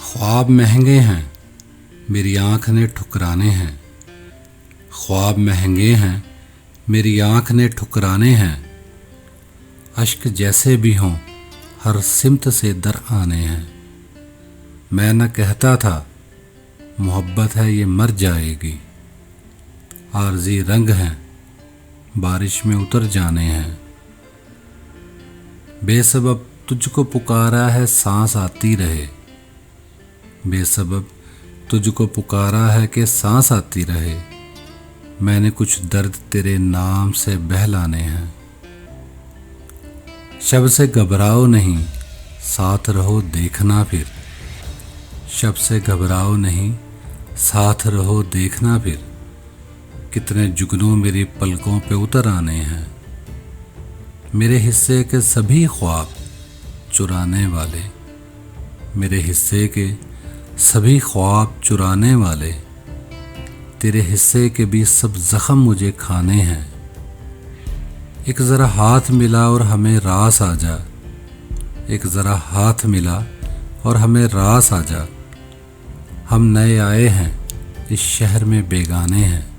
ख्वाब महंगे हैं, मेरी आँख ने ठुकराने हैं। ख्वाब महंगे हैं, मेरी आँख ने ठुकराने हैं। अश्क जैसे भी हों, हर सिमत से दर आने हैं। मैं न कहता था मोहब्बत है ये मर जाएगी। आरज़ी रंग हैं, बारिश में उतर जाने हैं। बेसबब तुझको पुकारा है, सांस आती रहे। बेसबब तुझको पुकारा है कि सांस आती रहे। मैंने कुछ दर्द तेरे नाम से बहलाने हैं। शब से घबराओ नहीं, साथ रहो देखना फिर। शब से घबराओ नहीं, साथ रहो देखना फिर। कितने जुगनू मेरी पलकों पे उतर आने हैं। मेरे हिस्से के सभी ख्वाब चुराने वाले, मेरे हिस्से के सभी ख्वाब चुराने वाले। तेरे हिस्से के भी सब जख्म मुझे खाने हैं। एक ज़रा हाथ मिला और हमें रास आ जा। एक ज़रा हाथ मिला और हमें रास आ जा। हम नए आए हैं, इस शहर में बेगाने हैं।